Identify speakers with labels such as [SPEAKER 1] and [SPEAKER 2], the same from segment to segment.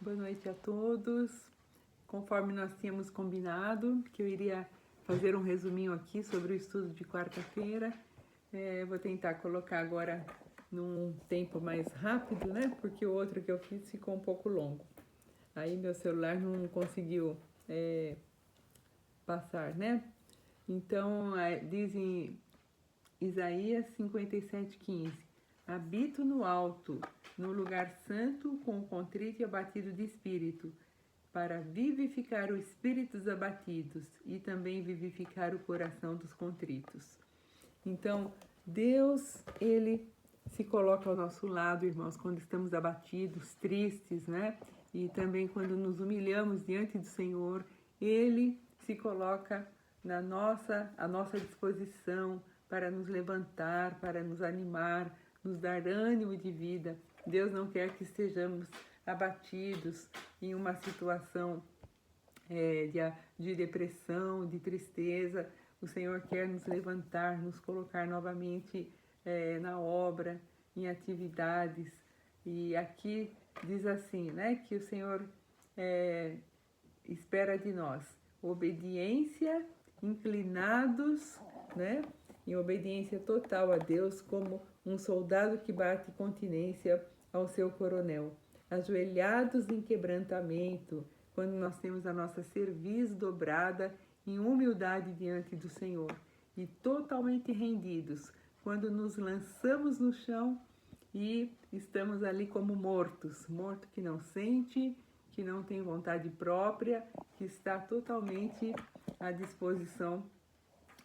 [SPEAKER 1] Boa noite a todos. Conforme nós tínhamos combinado, que eu iria fazer um resuminho aqui sobre o estudo de quarta-feira. Vou tentar colocar agora num tempo mais rápido, né? Porque o outro que eu fiz ficou um pouco longo. Aí meu celular não conseguiu passar, né? Então, diz em Isaías 57:15: Habito no alto, no lugar santo, com o contrito e abatido de espírito, para vivificar os espíritos abatidos e também vivificar o coração dos contritos. Então, Deus, Ele se coloca ao nosso lado, irmãos, quando estamos abatidos, tristes, né? E também quando nos humilhamos diante do Senhor, Ele se coloca à nossa disposição para nos levantar, para nos animar, nos dar ânimo de vida. Deus não quer que estejamos abatidos em uma situação de depressão, de tristeza. O Senhor quer nos levantar, nos colocar novamente na obra, em atividades. E aqui diz assim, né, que o Senhor espera de nós obediência, inclinados, né, em obediência total a Deus, como um soldado que bate continência ao seu coronel, ajoelhados em quebrantamento, quando nós temos a nossa cerviz dobrada em humildade diante do Senhor, e totalmente rendidos, quando nos lançamos no chão e estamos ali como mortos, morto que não sente, que não tem vontade própria, que está totalmente à disposição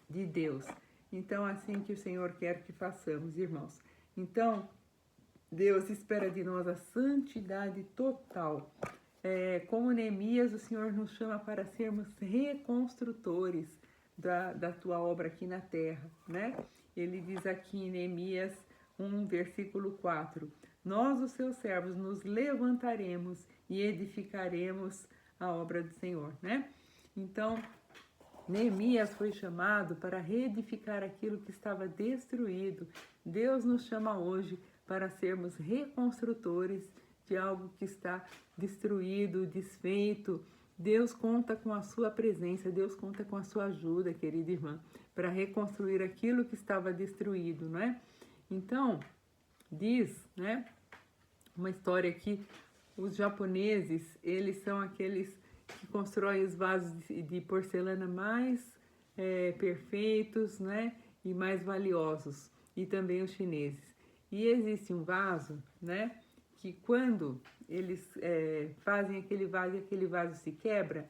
[SPEAKER 1] de Deus. Então, assim que o Senhor quer que façamos, irmãos. Então, Deus espera de nós a santidade total. Como Neemias, o Senhor nos chama para sermos reconstrutores da tua obra aqui na terra, né? Ele diz aqui em Neemias 1, versículo 4: Nós, os seus servos, nos levantaremos e edificaremos a obra do Senhor, né? Então, Neemias foi chamado para reedificar aquilo que estava destruído. Deus nos chama hoje para sermos reconstrutores de algo que está destruído, desfeito. Deus conta com a sua presença, Deus conta com a sua ajuda, querida irmã, para reconstruir aquilo que estava destruído, não é? Então, diz, né, uma história aqui, os japoneses, eles são aqueles que constroem os vasos de porcelana mais perfeitos, né, e mais valiosos, e também os chineses. E existe um vaso, né, que quando eles fazem aquele vaso e aquele vaso se quebra,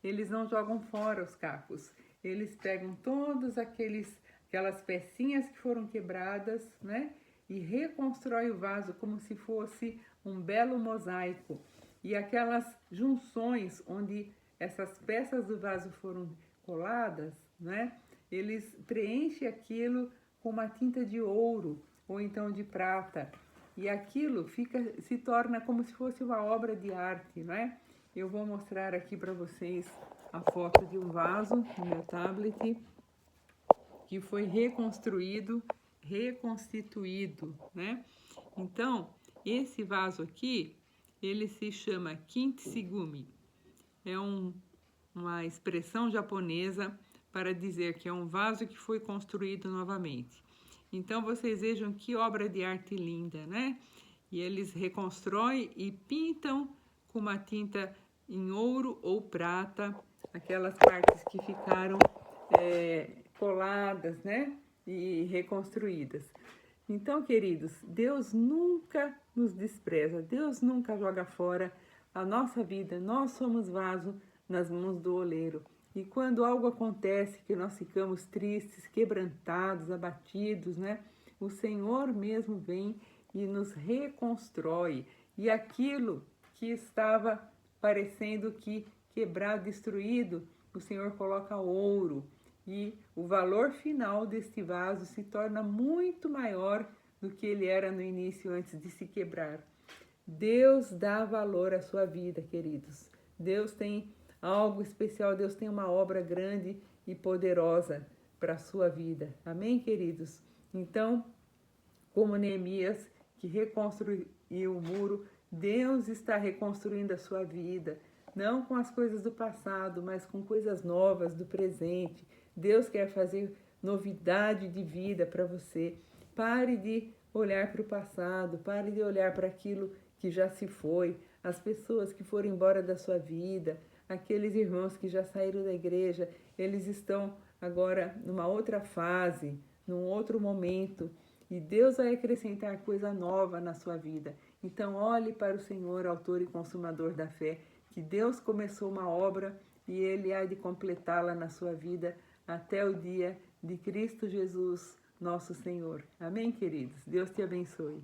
[SPEAKER 1] eles não jogam fora os cacos, eles pegam todas aquelas pecinhas que foram quebradas, né, e reconstrói o vaso como se fosse um belo mosaico. E aquelas junções onde essas peças do vaso foram coladas, né, eles preenchem aquilo com uma tinta de ouro ou então de prata. E aquilo se torna como se fosse uma obra de arte, né? Eu vou mostrar aqui para vocês a foto de um vaso no meu tablet que foi reconstituído, né? Então, esse vaso aqui, ele se chama Kintsugi. É uma expressão japonesa para dizer que é um vaso que foi construído novamente. Então, vocês vejam que obra de arte linda, né? E eles reconstroem e pintam com uma tinta em ouro ou prata aquelas partes que ficaram coladas, né? E reconstruídas. Então, queridos, Deus nunca nos despreza, Deus nunca joga fora a nossa vida. Nós somos vaso nas mãos do oleiro. E quando algo acontece que nós ficamos tristes, quebrantados, abatidos, né? O Senhor mesmo vem e nos reconstrói. E aquilo que estava parecendo que quebrado, destruído, o Senhor coloca ouro. E o valor final deste vaso se torna muito maior do que ele era no início, antes de se quebrar. Deus dá valor à sua vida, queridos. Deus tem algo especial, Deus tem uma obra grande e poderosa para a sua vida. Amém, queridos? Então, como Neemias, que reconstruiu o muro, Deus está reconstruindo a sua vida, não com as coisas do passado, mas com coisas novas do presente. Deus quer fazer novidade de vida para você. Pare de olhar para o passado, pare de olhar para aquilo que já se foi, as pessoas que foram embora da sua vida, aqueles irmãos que já saíram da igreja, eles estão agora numa outra fase, num outro momento, e Deus vai acrescentar coisa nova na sua vida. Então olhe para o Senhor, autor e consumador da fé, que Deus começou uma obra e Ele há de completá-la na sua vida até o dia de Cristo Jesus, nosso Senhor. Amém, queridos? Deus te abençoe.